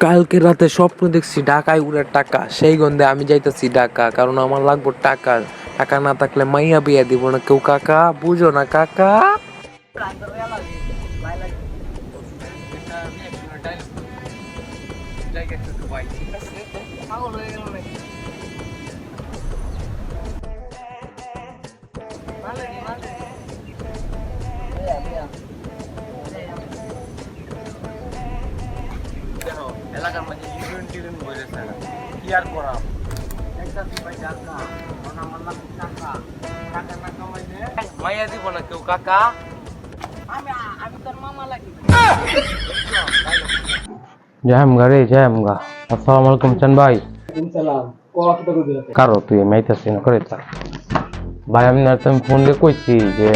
কালকে রাতে স্বপ্ন দেখছি ঢাকায় উড়ার টাকা, সেই গন্ধে আমি যাইতেছি ঢাকা, কারণ আমার লাগবে টাকা। টাকা না থাকলে মাইয়া বিয়া দিব না কেউ কাকা, বুঝো না কাকা। এলাকার মাঝে ইভেন্ট টিভেন্ট বলেছে কি আর করা মাইয়া দিব না কেউ কাকা। জাহামগা রে জাহামগা। আসসালামু আলাইকুম চান ভাই। কারো তুই মাইতাছি না করে তা ভাই, আমি না তুমি ফোন দিয়ে কইছি যে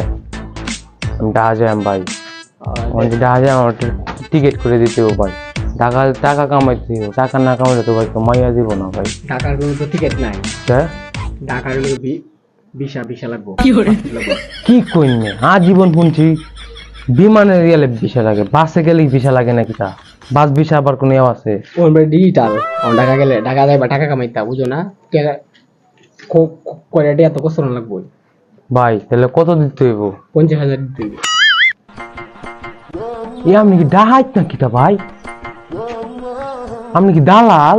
আমি ঢাকা যাই ভাই, ঢাকা যাই আমার টিকিট করে দিতে হবে ভাই। টাকা টাকা কামাইতে হবে, টাকা না কামাইলে তো ভাই তো মাইয়া দিব না ভাই। টাকার কোনো তো টিকিট নাই, হ্যাঁ ঢাকার ভিসা ভিসা লাগবো। কি কইনে জীবন শুনছি বিমানে গেলে ভিসা লাগে, বাসে গেলে ভিসা লাগে নাকি? তা বাস ভিসা আবার কোনো ইয়ে আছে? ওর ডিজিটাল ঢাকা গেলে ঢাকা যাইবা টাকা কামাইতা বুঝো না, কয়টা এত কষ্ট লাগবো। ভাই তাহলে কত দিতে হইব? 50,000 দিতে হইবে। আপনি কি ডাহাইত নাকি তা ভাই? আপনি কি দালাল?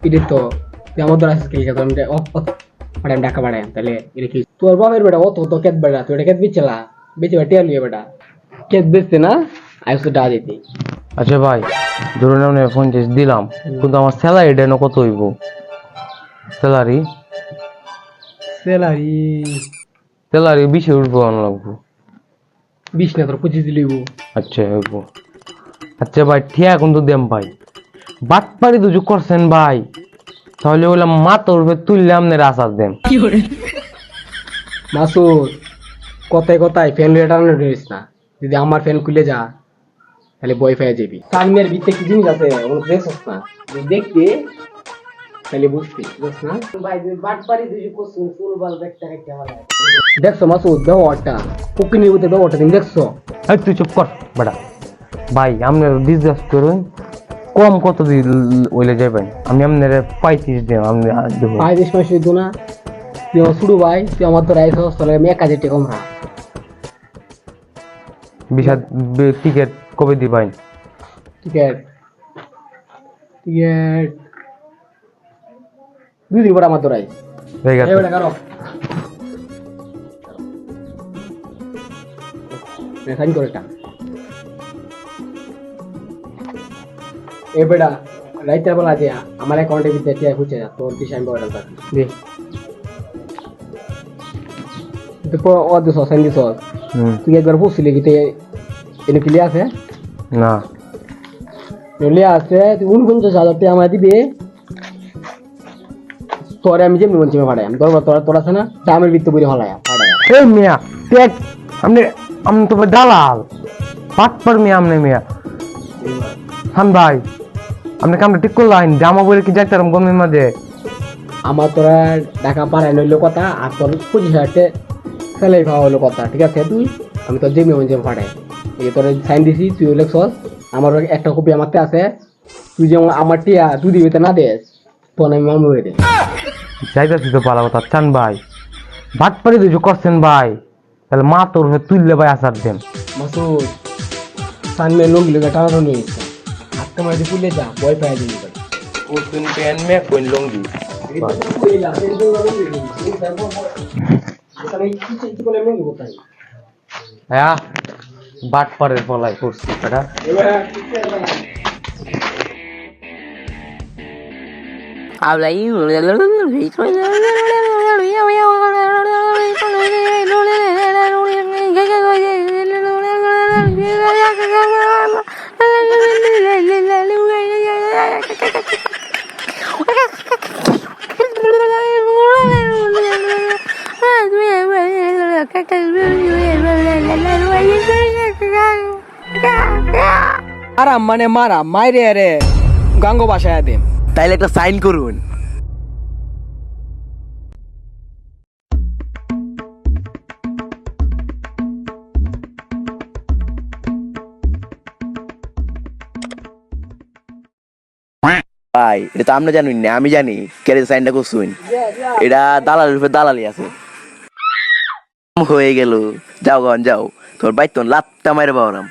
এটা তো আমার ধর আছে কি আমি ঢাকা বাড়াই তাহলে এটা কি তোর বাবার বেটা অত তো কেত বেটা তুই এটা কেত বিচলা বেচে বেটা লিয়ে বেটা কেত বেচতে না আইস তো ডা দিতে। আচ্ছা ভাই ধরুন আমি 50 দিলাম, কিন্তু আমার স্যালারি ডেন কত হইব? স্যালারি স্যালারি স্যালারি 20 উঠবো লাগবো। 20 না তোর 25 দিলিব। আচ্ছা হইব। আচ্ছা ভাই ঠিয়া কিন্তু দেম ভাই, বাটপাড়ি দুজু করছেন ভাই, তাহলে বললাম মাথা উঠবে তুললে আপনার আসার দেন। মাসুদ কথায় কথায় ফ্যান রিটার্ন দিস না, যদি আমার ফ্যান খুলে যা তাহলে বই পেয়ে যাবি। সামনের ভিতরে কি জিনিস আছে ওগুলো দেখছস না, তুই দেখতে তাহলে বুঝবি বুঝছ না ভাই। তুই বাটপারি তুই কোসুন ফুল বাল দেখতে খাইতে ভালো দেখছো মাসুদ ব্যবহারটা কুকিনির মধ্যে ব্যবহারটা তুমি দেখছো? এই তুই চুপ কর বেটা। ভাই আপনার বিজনেস করুন, কম কত দিন ওইলে যাবেন, আমি আপনার 35 দিন আপনি দেবো। 35 মাস দিত না, তুই আমার শুরু ভাই, তুই আমার তো রাইস তাহলে আমি 1000 টাকা কম ভিসা টিকিট কবে দিবেন? টিকেট টিকেট 2 দিন পর আমার তো রাইস ঠিক আছে। এবারে কারো সাইন করে টা এ বেটা রাইতে বলা যে আমার অ্যাকাউন্টে ভিতরে টিয়া খুঁজে যা তোর দিশা আমি বড় টাকা দে তো পর ও দিস সাইন দিস। তুই একবার বুঝলি কি এনে কি আছে না নলে আছে তুই 49,000 টাকা আমার দিবি, তোরে আমি যেমনি বলছি ভাড়াই আমি তোর তোর আছে না দামের ভিত্তি বলে ভাড়াই ভাড়াই। এই মিয়া পেট আপনি আপনি তো দালাল পাটপার মিয়া আপনি মিয়া। হান ভাই আপনি কামটা ঠিক করলেন, জামা বলে কি যাইতাম গমের মাঝে? আমার তোরা টাকা পাড়ায় নইলো কথা আর তোর 25,000 ফেলাই খাওয়া হলো কথা, ঠিক আছে? তুই আমি তোর যেমনি বলছি ভাড়াই এই তোর সাইন দিছি তুই লেখছস, আমার একটা কপি আমারতে আছে, তুই যেমন আমার টিয়া 2 দিবিতে না দেস তখন আমি মামলা করে দিই। যাইতাছি তো পালা কথা চান ভাই, বাটপাড়ি দুজো করছেন ভাই, তাহলে মা তোর তুললে ভাই আসার দেন। মাসুদ সানমে লঙ্গি লেগে টানানো নিয়ে এসছে আজকে মাঝে পুলে যা বই পাই দিবি ভাই ও তুই প্যান মে কোন লঙ্গি হ্যাঁ বাটপাড়ের পলাই করছি এটা। Habla ahí. আরাম মানে মারা মাইরে রে গাঙ্গ বাসায় দেম। তাইলে একটা সাইন করুন। ভাই এটা তো আপনি জানুন না, আমি জানি কে সাইনটা করছুন। এটা দালালের রূপে দালালি আছে। হয়ে গেল, যাও গন যাও, তোর বাইর তো লাত্তা মাইরে বাবারাম।